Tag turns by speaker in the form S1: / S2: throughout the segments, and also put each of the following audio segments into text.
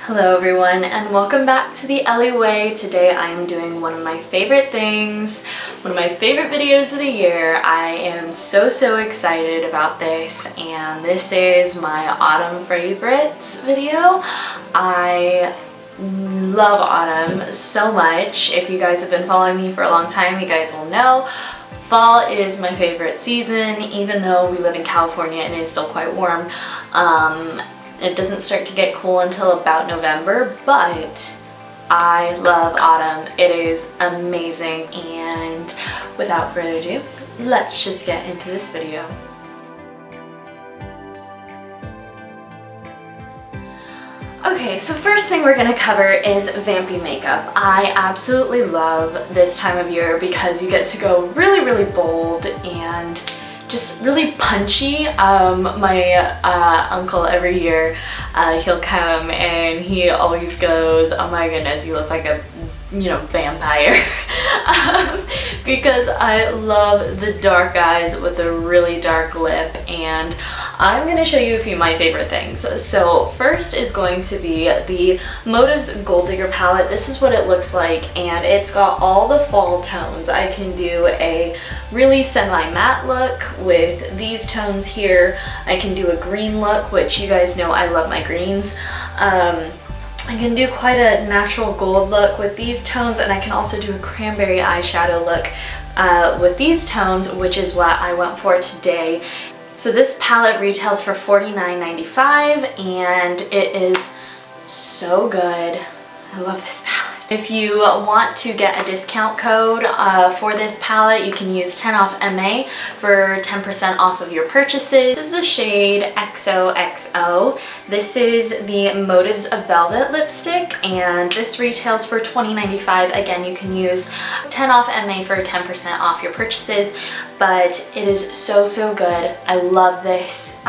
S1: Hello everyone and welcome back to the Ellie way. Today I am doing one of my favorite things, one of my favorite videos of the year. I am so excited about this, and this is my autumn favorites video. I love autumn so much. If you guys have been following me for a long time, you guys will know fall is my favorite season, even though we live in California and it is still quite warm. It doesn't start to get cool until about November, but I love autumn. It is amazing, and without further ado, let's just get into this video. Okay, so first thing we're gonna cover is vampy makeup. I absolutely love this time of year because you get to go really bold and just really punchy. My uncle every year, he'll come and he always goes, "Oh my goodness, you look like a vampire." Because I love the dark eyes with a really dark lip, and I'm going to show you a few of my favorite things. So first is going to be the Motives Gold Digger palette. This is what it looks like, and it's got all the fall tones. I can do a really semi-matte look with these tones here. I can do a green look, which you guys know I love my greens. I can do quite a natural gold look with these tones, and I can also do a cranberry eyeshadow look with these tones, which is what I went for today. So this palette retails for $49.95, and it is so good. I love this palette. If you want to get a discount code for this palette, you can use 10 off MA for 10% off of your purchases. This is the shade XOXO. This is the Motives of Velvet lipstick, and this retails for $20.95. Again, you can use 10 off MA for 10% off your purchases, but it is so good. I love this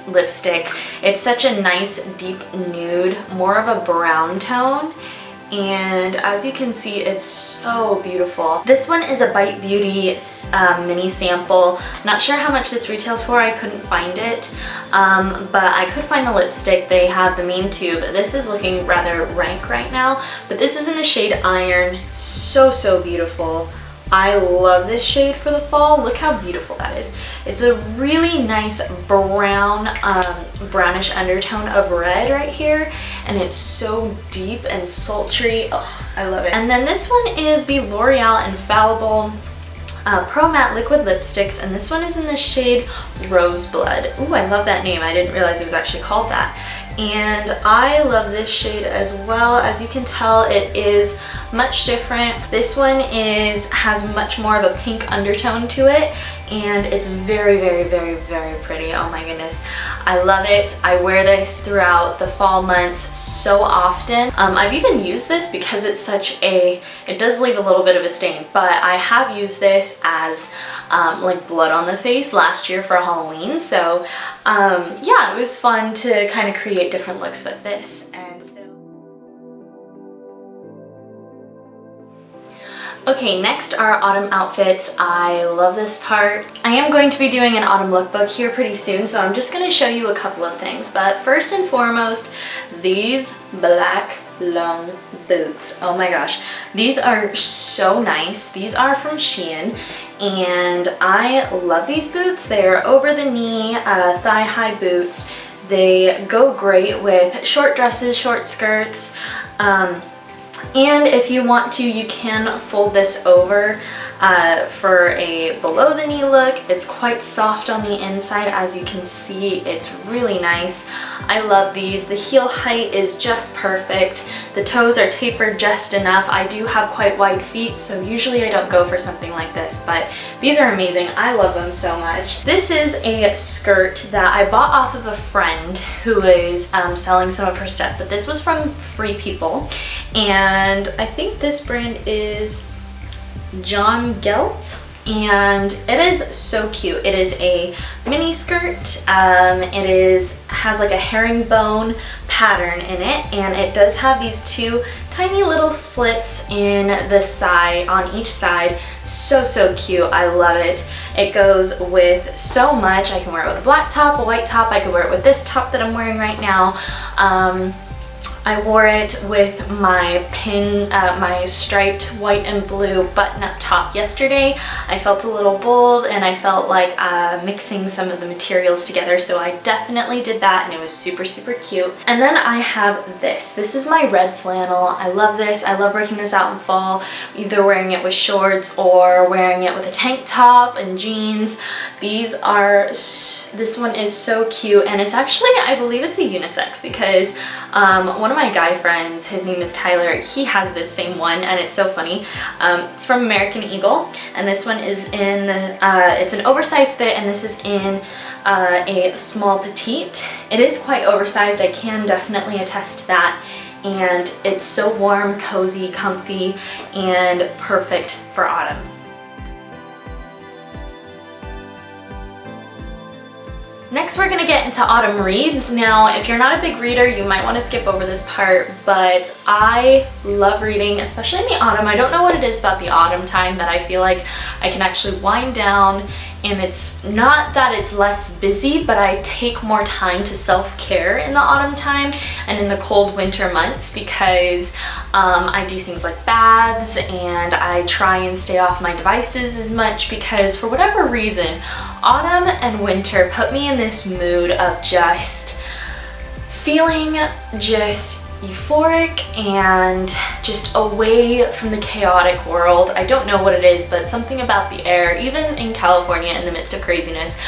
S1: lipstick. It's such a nice deep nude, more of a brown tone. And as you can see, it's so beautiful. This one is a Bite Beauty mini sample. Not sure how much this retails for, I couldn't find it, but I could find the lipstick. They have the main tube. This is looking rather rank right now, but this is in the shade Iron. So beautiful. I love this shade for the fall. Look how beautiful that is. It's a really nice brown, brownish undertone of red right here, and it's so deep and sultry. Oh, I love it. And then this one is the L'Oreal Infallible Pro Matte Liquid Lipsticks, and this one is in the shade Roseblood. Ooh, I love that name. I didn't realize it was actually called that. And I love this shade as well. As you can tell, it is much different. This one has much more of a pink undertone to it, and it's very pretty. Oh my goodness, I love it. I wear this throughout the fall months so often. I've even used this because it's such a, it does leave a little bit of a stain, but I have used this as like blood on the face last year for Halloween. So yeah, it was fun to kind of create different looks with this. And so okay, next are autumn outfits. I love this part. I am going to be doing an autumn lookbook here pretty soon, so I'm just going to show you a couple of things. But first and foremost, these black long boots. Oh my gosh, these are so nice. These are from Shein, and I love these boots. They are over the knee, thigh-high boots. They go great with short dresses, short skirts, and if you want to, you can fold this over for a below the knee look. It's quite soft on the inside, as you can see. It's really nice. I love these. The heel height is just perfect. The toes are tapered just enough. I do have quite wide feet, so usually I don't go for something like this, but these are amazing. I love them so much. This is a skirt that I bought off of a friend who is selling some of her stuff, but this was from Free People, and I think this brand is John Gelt, and it is so cute. It is a mini skirt. It has like a herringbone pattern in it, and it does have these two tiny little slits in the side, on each side. So cute. I love it. It goes with so much. I can wear it with a black top, a white top. I could wear it with this top that I'm wearing right now. I wore it with my my striped white and blue button-up top yesterday. I felt a little bold and I felt like mixing some of the materials together, so I definitely did that and it was super, super cute. And then I have this. This is my red flannel. I love this. I love breaking this out in fall, either wearing it with shorts or wearing it with a tank top and jeans. This one is so cute, and it's actually, I believe it's a unisex, because one of my guy friends, his name is Tyler, he has this same one and it's so funny. It's from American Eagle, and this one is in, it's an oversized fit, and this is in a small petite. It is quite oversized, I can definitely attest to that, and it's so warm, cozy, comfy, and perfect for autumn. Next, we're gonna get into autumn reads. Now, if you're not a big reader, you might want to skip over this part, but I love reading, especially in the autumn. I don't know what it is about the autumn time that I feel like I can actually wind down, and it's not that it's less busy, but I take more time to self-care in the autumn time and in the cold winter months, because I do things like baths, and I try and stay off my devices as much, because for whatever reason, autumn and winter put me in this mood of just feeling just euphoric and just away from the chaotic world. I don't know what it is, but something about the air, even in California in the midst of craziness,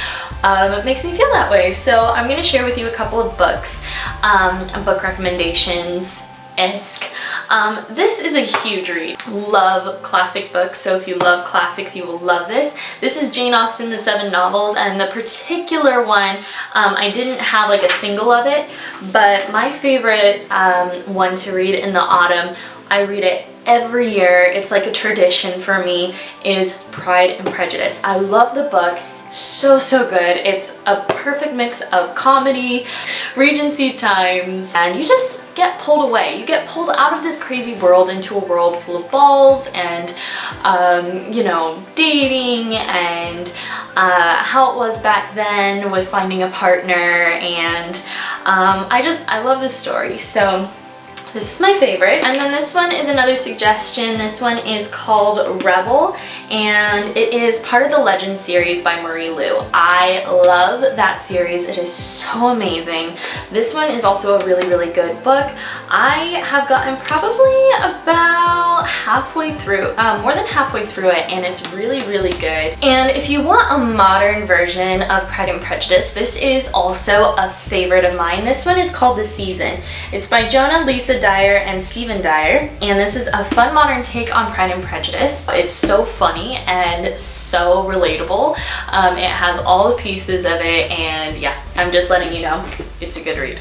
S1: it makes me feel that way. So I'm going to share with you a couple of books, book recommendations. This is a huge read. Love classic books, so if you love classics, you will love this. This is Jane Austen, The Seven Novels, and the particular one, I didn't have like a single of it, but my favorite one to read in the autumn, I read it every year, it's like a tradition for me, is Pride and Prejudice. I love the book. So good. It's a perfect mix of comedy, Regency times, and you just get pulled away. You get pulled out of this crazy world into a world full of balls and you know, dating and how it was back then with finding a partner, and I love this story. So this is my favorite. And then this one is another suggestion. This one is called Rebel, and it is part of the Legend series by Marie Lu. I love that series. It is so amazing. This one is also a really, really good book. I have gotten probably about halfway through, more than halfway through it, and it's really, really good. And if you want a modern version of Pride and Prejudice, this is also a favorite of mine. This one is called The Season. It's by Jonah, Lisa Dyer, and Stephen Dyer, and this is a fun modern take on Pride and Prejudice. It's so funny and so relatable. It has all the pieces of it, and yeah, I'm just letting you know, it's a good read.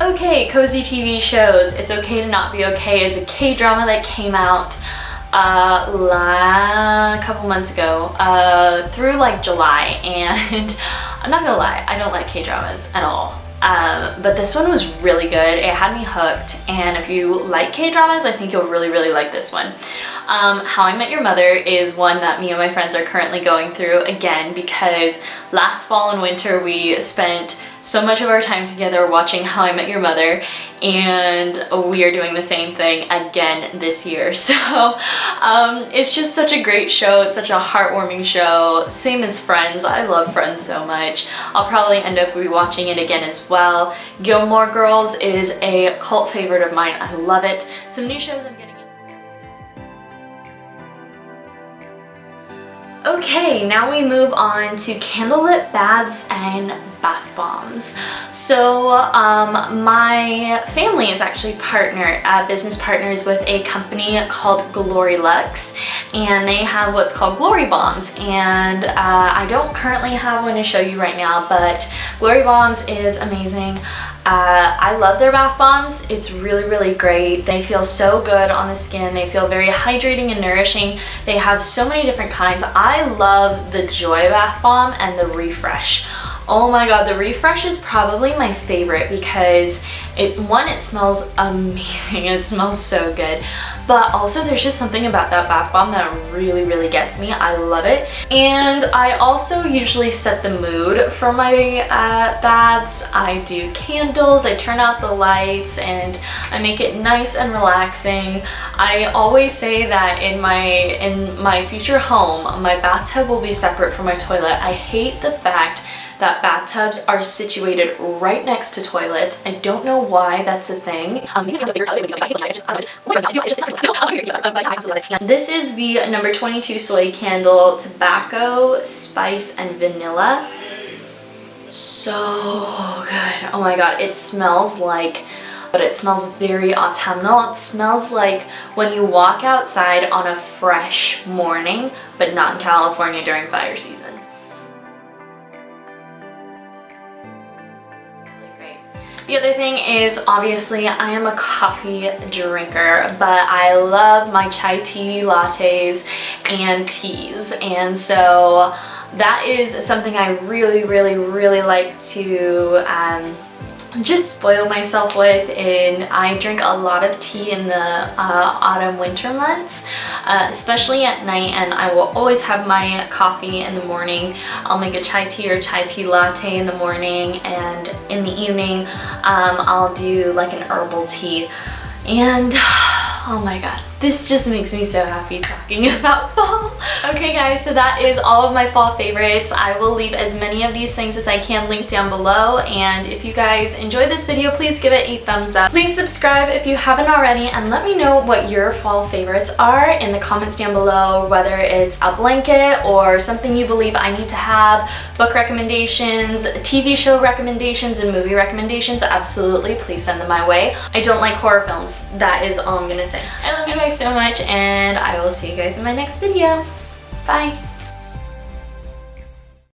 S1: Okay, cozy TV shows. It's Okay to Not Be Okay is a K-drama that came out a couple months ago, through like July, and I'm not gonna lie, I don't like K-dramas at all. But this one was really good. It had me hooked, and if you like K-dramas, I think you'll really, really like this one. How I Met Your Mother is one that me and my friends are currently going through again, because last fall and winter we spent so much of our time together watching How I Met Your Mother, and we are doing the same thing again this year. So it's just such a great show. It's such a heartwarming show. Same as Friends. I love Friends so much. I'll probably end up rewatching it again as well. Gilmore Girls is a cult favorite of mine. I love it. Some new shows I'm getting into. Okay, now we move on to candlelit baths and bath bombs. So my family is actually business partners with a company called Glory Lux, and they have what's called Glory Bombs, and I don't currently have one to show you right now, but Glory Bombs is amazing. I love their bath bombs. It's really, really great. They feel so good on the skin. They feel very hydrating and nourishing. They have so many different kinds. I love the Joy Bath Bomb and the Refresh. Oh my god, the refresh is probably my favorite because it smells amazing. It smells so good. But also there's just something about that bath bomb that really gets me. I love it. And I also usually set the mood for my baths. I do candles, I turn out the lights, and I make it nice and relaxing. I always say that in my future home, my bathtub will be separate from my toilet. I hate the fact that bathtubs are situated right next to toilets. I don't know why that's a thing. This is the number 22 soy candle, tobacco, spice, and vanilla. So good. Oh my god, it smells like, but it smells very autumnal. It smells like when you walk outside on a fresh morning, but not in California during fire season. The other thing is, obviously, I am a coffee drinker, but I love my chai tea lattes and teas. And so that is something I really like to just spoil myself with. And I drink a lot of tea in the autumn winter months, especially at night, and I will always have my coffee in the morning. I'll make a chai tea or chai tea latte in the morning, and in the evening I'll do like an herbal tea. And oh my god, this just makes me so happy talking about fall. Okay guys, so that is all of my fall favorites. I will leave as many of these things as I can linked down below, and if you guys enjoyed this video, please give it a thumbs up. Please subscribe if you haven't already, and let me know what your fall favorites are in the comments down below, whether it's a blanket or something you believe I need to have, book recommendations, TV show recommendations, and movie recommendations. Absolutely, please send them my way. I don't like horror films. That is all I'm gonna say. I love you guys so much, and I will see you guys in my next video. Bye.